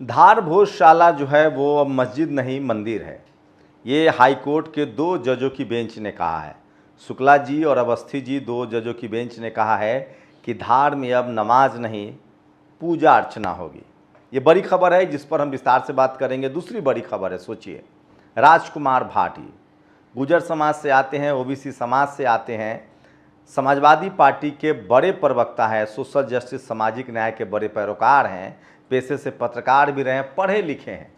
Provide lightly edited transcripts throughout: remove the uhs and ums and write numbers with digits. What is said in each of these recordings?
धार भोजशाला जो है वो अब मस्जिद नहीं मंदिर है। ये हाई कोर्ट के दो जजों की बेंच ने कहा है। शुक्ला जी और अवस्थी जी दो जजों की बेंच ने कहा है कि धार में अब नमाज नहीं पूजा अर्चना होगी। ये बड़ी खबर है जिस पर हम विस्तार से बात करेंगे। दूसरी बड़ी खबर है, सोचिए, राजकुमार भाटी गुर्जर समाज से आते हैं, ओबीसी समाज से आते हैं, समाजवादी पार्टी के बड़े प्रवक्ता हैं, सोशल जस्टिस सामाजिक न्याय के बड़े पैरोकार हैं, पेशे से पत्रकार भी रहे हैं, पढ़े लिखे हैं,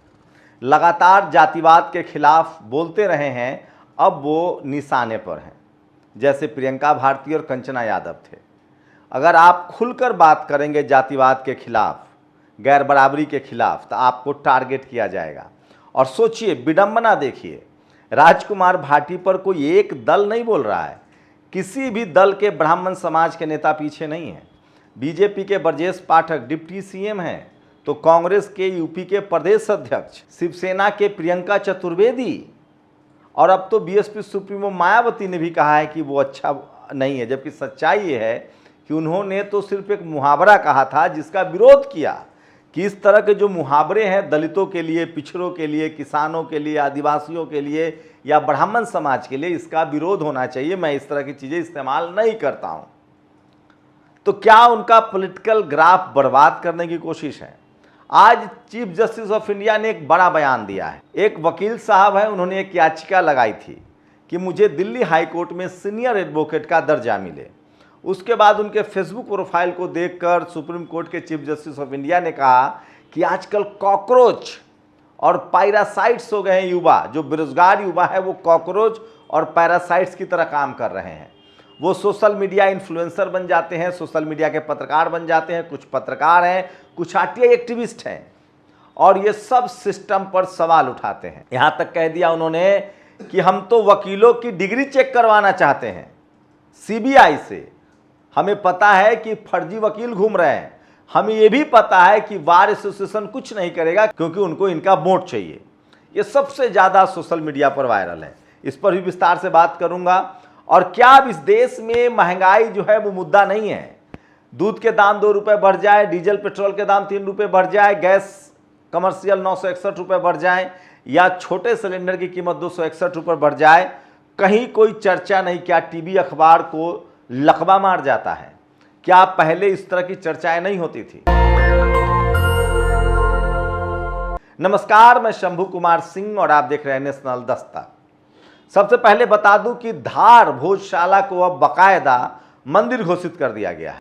लगातार जातिवाद के खिलाफ बोलते रहे हैं। अब वो निशाने पर हैं, जैसे प्रियंका भारती और कंचना यादव थे। अगर आप खुलकर बात करेंगे जातिवाद के खिलाफ, गैर बराबरी के खिलाफ, तो आपको टारगेट किया जाएगा। और सोचिए, विडंबना देखिए, राजकुमार भाटी पर कोई एक दल नहीं बोल रहा है, किसी भी दल के ब्राह्मण समाज के नेता पीछे नहीं है। बीजेपी के ब्रजेश पाठक डिप्टी सीएम हैं, तो कांग्रेस के यूपी के प्रदेश अध्यक्ष, शिवसेना के प्रियंका चतुर्वेदी, और अब तो बीएसपी सुप्रीमो मायावती ने भी कहा है कि वो अच्छा नहीं है। जबकि सच्चाई ये है कि उन्होंने तो सिर्फ एक मुहावरा कहा था जिसका विरोध किया कि इस तरह के जो मुहावरे हैं दलितों के लिए, पिछड़ों के लिए, किसानों के लिए, आदिवासियों के लिए या ब्राह्मण समाज के लिए, इसका विरोध होना चाहिए। मैं इस तरह की चीज़ें इस्तेमाल नहीं करता हूँ। तो क्या उनका पॉलिटिकल ग्राफ बर्बाद करने की कोशिश है? आज चीफ जस्टिस ऑफ इंडिया ने एक बड़ा बयान दिया है। एक वकील साहब है, उन्होंने एक याचिका लगाई थी कि मुझे दिल्ली हाई कोर्ट में सीनियर एडवोकेट का दर्जा मिले। उसके बाद उनके फेसबुक प्रोफाइल को देखकर सुप्रीम कोर्ट के चीफ जस्टिस ऑफ इंडिया ने कहा कि आजकल कॉकरोच और पैरासाइट्स हो गए हैं युवा, जो बेरोजगार युवा है वो कॉकरोच और पैरासाइट्स की तरह काम कर रहे हैं। वो सोशल मीडिया इन्फ्लुएंसर बन जाते हैं, सोशल मीडिया के पत्रकार बन जाते हैं, कुछ पत्रकार हैं, कुछ आरटीआई एक्टिविस्ट हैं, और ये सब सिस्टम पर सवाल उठाते हैं। यहाँ तक कह दिया उन्होंने कि हम तो वकीलों की डिग्री चेक करवाना चाहते हैं सीबीआई से। हमें पता है कि फर्जी वकील घूम रहे हैं, हमें ये भी पता है कि बार एसोसिएशन कुछ नहीं करेगा क्योंकि उनको इनका वोट चाहिए। ये सबसे ज़्यादा सोशल मीडिया पर वायरल है, इस पर भी विस्तार से बात करूँगा। और क्या अब इस देश में महंगाई जो है वो मुद्दा नहीं है? दूध के दाम 2 रुपये बढ़ जाए, डीजल पेट्रोल के दाम 3 रुपये बढ़ जाए, गैस कमर्शियल 961 रुपये बढ़ जाए, या छोटे सिलेंडर की कीमत 261 रुपये बढ़ जाए, कहीं कोई चर्चा नहीं? क्या टीवी अखबार को लकवा मार जाता है? क्या पहले इस तरह की चर्चाएं नहीं होती थी? नमस्कार, मैं शंभू कुमार सिंह और आप देख रहे हैं नेशनल दस्तक। सबसे पहले बता दूं कि धार भोजशाला को अब बाकायदा मंदिर घोषित कर दिया गया है।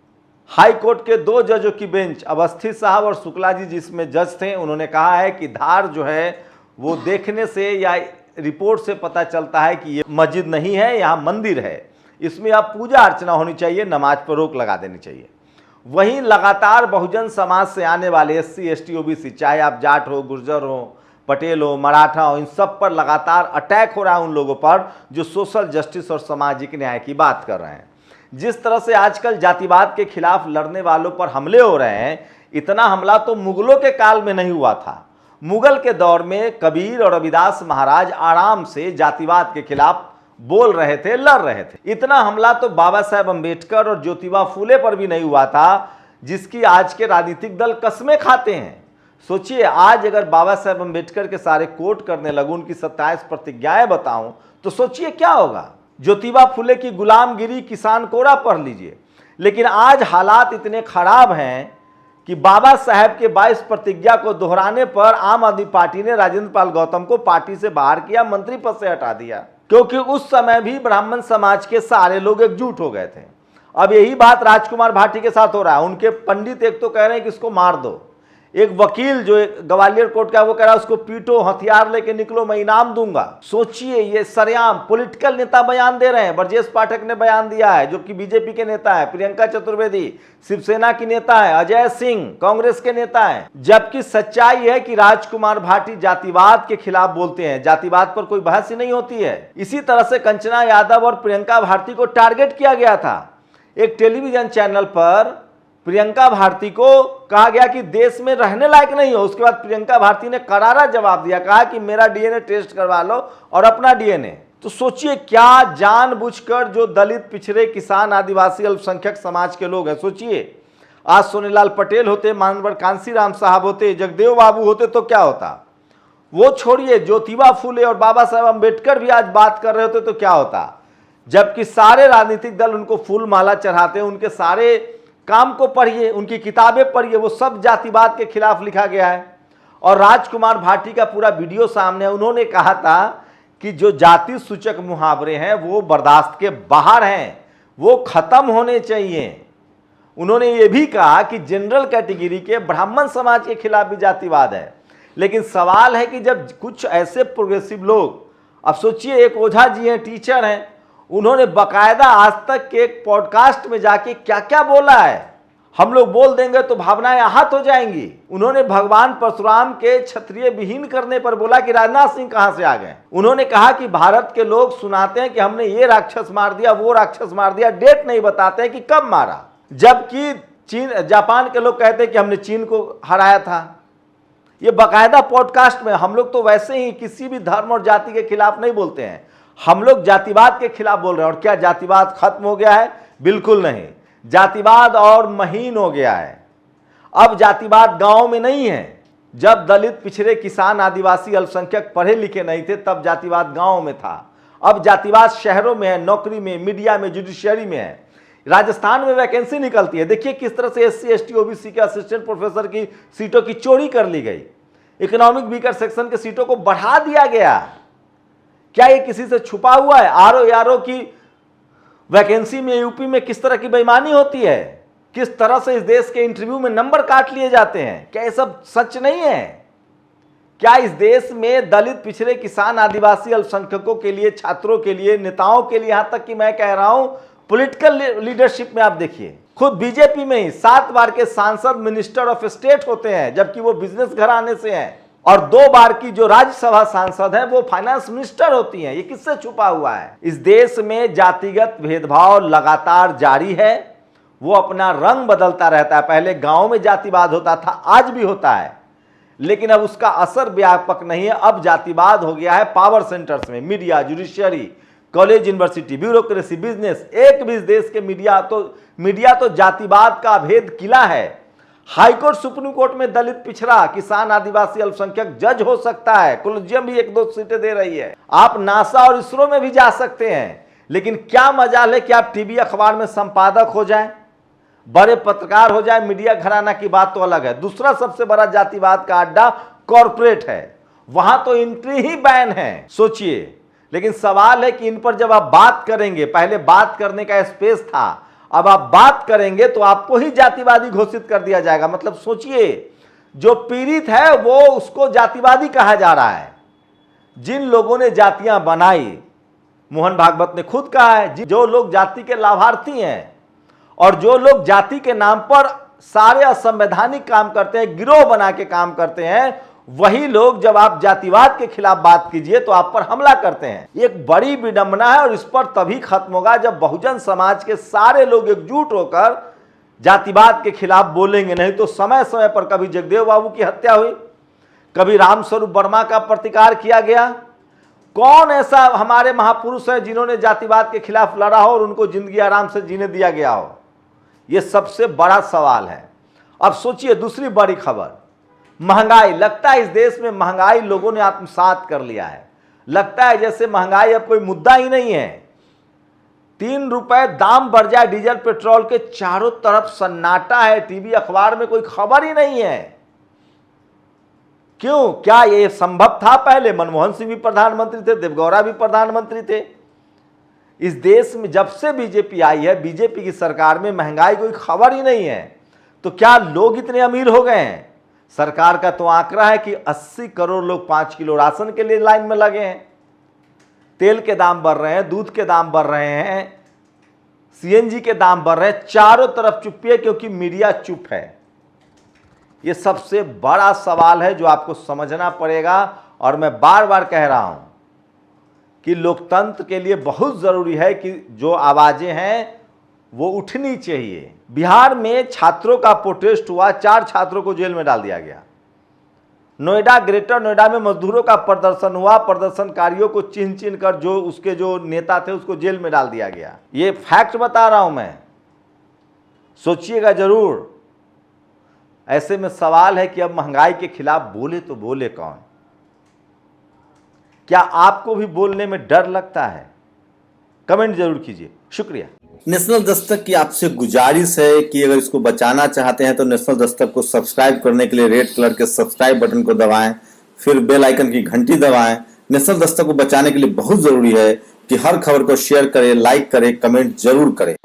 हाई कोर्ट के दो जजों की बेंच, अवस्थी साहब और शुक्ला जी जिसमें जज थे, उन्होंने कहा है कि धार जो है वो देखने से या रिपोर्ट से पता चलता है कि ये मस्जिद नहीं है, यहाँ मंदिर है। इसमें अब पूजा अर्चना होनी चाहिए, नमाज पर रोक लगा देनी चाहिए। वहीं लगातार बहुजन समाज से आने वाले SC ST OBC, चाहे आप जाट हो, गुर्जर हो, पटेल हो, मराठा हो, इन सब पर लगातार अटैक हो रहा है उन लोगों पर जो सोशल जस्टिस और सामाजिक न्याय की बात कर रहे हैं। जिस तरह से आजकल जातिवाद के खिलाफ लड़ने वालों पर हमले हो रहे हैं, इतना हमला तो मुगलों के काल में नहीं हुआ था। मुगल के दौर में कबीर और रविदास महाराज आराम से जातिवाद के खिलाफ बोल रहे थे, लड़ रहे थे। इतना हमला तो बाबा साहेब अम्बेडकर और ज्योतिबा फूले पर भी नहीं हुआ था, जिसकी आज के राजनीतिक दल कसमें खाते हैं। सोचिए, आज अगर बाबा साहेब अम्बेडकर के सारे कोट करने लगूं, उनकी 27 प्रतिज्ञाएं बताऊं, तो सोचिए क्या होगा। ज्योतिबा फूले की गुलामगिरी, किसान कोरा पढ़ लीजिए। लेकिन आज हालात इतने खराब हैं कि बाबा साहेब के 22 प्रतिज्ञा को दोहराने पर आम आदमी पार्टी ने राजेंद्र पाल गौतम को पार्टी से बाहर किया, मंत्री पद से हटा दिया, क्योंकि उस समय भी ब्राह्मण समाज के सारे लोग एकजुट हो गए थे। अब यही बात राजकुमार भाटी के साथ हो रहा है। उनके पंडित एक तो कह रहे हैं कि इसको मार दो, एक वकील जो ग्वालियर कोर्ट का वो कह रहा है उसको पीटो, हथियार लेके निकलो, मैं इनाम दूंगा। सोचिए, ये सरेआम पॉलिटिकल नेता बयान दे रहे हैं। ब्रजेश पाठक ने बयान दिया है, जो कि बीजेपी के नेता है, प्रियंका चतुर्वेदी शिवसेना की नेता है, अजय सिंह कांग्रेस के नेता है। जबकि सच्चाई है कि राजकुमार भाटी जातिवाद के खिलाफ बोलते हैं, जातिवाद पर कोई बहस ही नहीं होती है। इसी तरह से कंचना यादव और प्रियंका भारती को टारगेट किया गया था। एक टेलीविजन चैनल पर प्रियंका भारती को कहा गया कि देश में रहने लायक नहीं हो। उसके बाद प्रियंका भारती ने करारा जवाब दिया, कहा कि मेरा डीएनए टेस्ट करवा लो और अपना डीएनए। तो सोचिए, क्या जानबूझकर जो दलित, पिछड़े, किसान, आदिवासी, अल्पसंख्यक समाज के लोग हैं, सोचिए आज सोनेलाल पटेल होते, मानवर कांसीराम साहब होते, जगदेव बाबू होते तो क्या होता। वो छोड़िए, ज्योतिबा फुले और बाबा साहेब अम्बेडकर भी आज बात कर रहे होते तो क्या होता। जबकि सारे राजनीतिक दल उनको फूल माला चढ़ाते हैं। उनके सारे काम को पढ़िए, उनकी किताबें पढ़िए, वो सब जातिवाद के खिलाफ लिखा गया है। और राजकुमार भाटी का पूरा वीडियो सामने है। उन्होंने कहा था कि जो जाति सूचक मुहावरे हैं वो बर्दाश्त के बाहर हैं, वो खत्म होने चाहिए। उन्होंने ये भी कहा कि जनरल कैटेगरी के ब्राह्मण समाज के खिलाफ भी जातिवाद है। लेकिन सवाल है कि जब कुछ ऐसे प्रोग्रेसिव लोग, अब सोचिए एक ओझा जी हैं, टीचर हैं, उन्होंने बकायदा आज तक के एक पॉडकास्ट में जाके क्या क्या बोला है, हम लोग बोल देंगे तो भावनाएं आहत हो जाएंगी। उन्होंने भगवान परशुराम के क्षत्रिय विहीन करने पर बोला कि राजनाथ सिंह कहां से आ गए। उन्होंने कहा कि भारत के लोग सुनाते हैं कि हमने ये राक्षस मार दिया, वो राक्षस मार दिया, डेट नहीं बताते हैं कि कब मारा। जबकि चीन, जापान के लोग कहते हैं कि हमने चीन को हराया था। ये बकायदा पॉडकास्ट में। हम लोग तो वैसे ही किसी भी धर्म और जाति के खिलाफ नहीं बोलते हैं, हम लोग जातिवाद के खिलाफ बोल रहे हैं। और क्या जातिवाद खत्म हो गया है? बिल्कुल नहीं, जातिवाद और महीन हो गया है। अब जातिवाद गांव में नहीं है। जब दलित, पिछड़े, किसान, आदिवासी, अल्पसंख्यक पढ़े लिखे नहीं थे तब जातिवाद गांव में था। अब जातिवाद शहरों में है, नौकरी में, मीडिया में, जुडिशियरी में है। राजस्थान में वैकेंसी निकलती है, देखिए किस तरह से SC ST OBC के असिस्टेंट प्रोफेसर की सीटों की चोरी कर ली गई। इकोनॉमिक वीकर सेक्शन के सीटों को बढ़ा दिया गया। क्या ये किसी से छुपा हुआ है? RO की वैकेंसी में यूपी में किस तरह की बेईमानी होती है, किस तरह से इस देश के इंटरव्यू में नंबर काट लिए जाते हैं, क्या ये सब सच नहीं है? क्या इस देश में दलित, पिछड़े, किसान, आदिवासी, अल्पसंख्यकों के लिए, छात्रों के लिए, नेताओं के लिए, यहां तक कि मैं कह रहा हूं पॉलिटिकल लीडरशिप में आप देखिए, खुद बीजेपी में ही 7 बार के सांसद मिनिस्टर ऑफ स्टेट होते हैं, जबकि वो बिजनेस घराने से हैं। और 2 बार की जो राज्यसभा सांसद है वो फाइनेंस मिनिस्टर होती हैं। ये किससे छुपा हुआ है? इस देश में जातिगत भेदभाव लगातार जारी है, वो अपना रंग बदलता रहता है। पहले गांव में जातिवाद होता था, आज भी होता है, लेकिन अब उसका असर व्यापक नहीं है। अब जातिवाद हो गया है पावर सेंटर्स में, media, judiciary, college, university, bureaucracy, business. एक भी इस देश के मीडिया तो जातिवाद का अभेद किला है। हाईकोर्ट, सुप्रीम कोर्ट में दलित, पिछड़ा, किसान, आदिवासी, अल्पसंख्यक जज हो सकता है। कॉलेजियम भी 1-2 सीटें दे रही है। आप नासा और इसरो में भी जा सकते हैं। लेकिन क्या मजाल है कि आप टीवी अखबार में संपादक हो जाएं, बड़े पत्रकार हो जाए, मीडिया घराना की बात तो अलग है। दूसरा सबसे बड़ा जातिवाद का अड्डा कॉरपोरेट है, वहां तो एंट्री ही बैन है, सोचिए। लेकिन सवाल है कि इन पर जब आप बात करेंगे, पहले बात करने का स्पेस था, अब आप बात करेंगे तो आपको ही जातिवादी घोषित कर दिया जाएगा। मतलब सोचिए, जो पीड़ित है वो उसको जातिवादी कहा जा रहा है। जिन लोगों ने जातियां बनाई, मोहन भागवत ने खुद कहा है, जो लोग जाति के लाभार्थी हैं और जो लोग जाति के नाम पर सारे असंवैधानिक काम करते हैं, गिरोह बना के काम करते हैं, वही लोग जब आप जातिवाद के खिलाफ बात कीजिए तो आप पर हमला करते हैं। एक बड़ी विडंबना है और इस पर तभी खत्म होगा जब बहुजन समाज के सारे लोग एकजुट होकर जातिवाद के खिलाफ बोलेंगे। नहीं तो समय समय पर कभी जगदेव बाबू की हत्या हुई, कभी रामस्वरूप वर्मा का प्रतिकार किया गया। कौन ऐसा हमारे महापुरुष है जिन्होंने जातिवाद के खिलाफ लड़ा हो और उनको जिंदगी आराम से जीने दिया गया हो? यह सबसे बड़ा सवाल है। अब सोचिए दूसरी बड़ी खबर, महंगाई। लगता है इस देश में महंगाई लोगों ने आत्मसात कर लिया है। लगता है जैसे महंगाई अब कोई मुद्दा ही नहीं है। 3 रुपए दाम बढ़ जाए डीजल पेट्रोल के, चारों तरफ सन्नाटा है, टीवी अखबार में कोई खबर ही नहीं है। क्यों? क्या यह संभव था पहले? मनमोहन सिंह भी प्रधानमंत्री थे, देवगौड़ा भी प्रधानमंत्री थे। इस देश में जब से बीजेपी आई है, बीजेपी की सरकार में महंगाई कोई खबर ही नहीं है। तो क्या लोग इतने अमीर हो गए हैं? सरकार का तो आंकड़ा है कि 80 करोड़ लोग 5 किलो राशन के लिए लाइन में लगे हैं। तेल के दाम बढ़ रहे हैं, दूध के दाम बढ़ रहे हैं, CNG के दाम बढ़ रहे हैं। चारों तरफ चुप्पी है क्योंकि मीडिया चुप है। यह सबसे बड़ा सवाल है जो आपको समझना पड़ेगा। और मैं बार बार कह रहा हूं कि लोकतंत्र के लिए बहुत जरूरी है कि जो आवाजें हैं वो उठनी चाहिए। बिहार में छात्रों का प्रोटेस्ट हुआ, 4 छात्रों को जेल में डाल दिया गया। नोएडा, ग्रेटर नोएडा में मजदूरों का प्रदर्शन हुआ, प्रदर्शनकारियों को चिन्ह चिन्ह कर जो उसके जो नेता थे उसको जेल में डाल दिया गया। ये फैक्ट बता रहा हूं मैं, सोचिएगा जरूर। ऐसे में सवाल है कि अब महंगाई के खिलाफ बोले तो बोले कौन? क्या आपको भी बोलने में डर लगता है? कमेंट जरूर कीजिए। शुक्रिया। नेशनल दस्तक की आपसे गुजारिश है कि अगर इसको बचाना चाहते हैं तो नेशनल दस्तक को सब्सक्राइब करने के लिए रेड कलर के सब्सक्राइब बटन को दबाएं, फिर बेल आइकन की घंटी दबाएं। नेशनल दस्तक को बचाने के लिए बहुत जरूरी है कि हर खबर को शेयर करें, लाइक करें, कमेंट जरूर करें।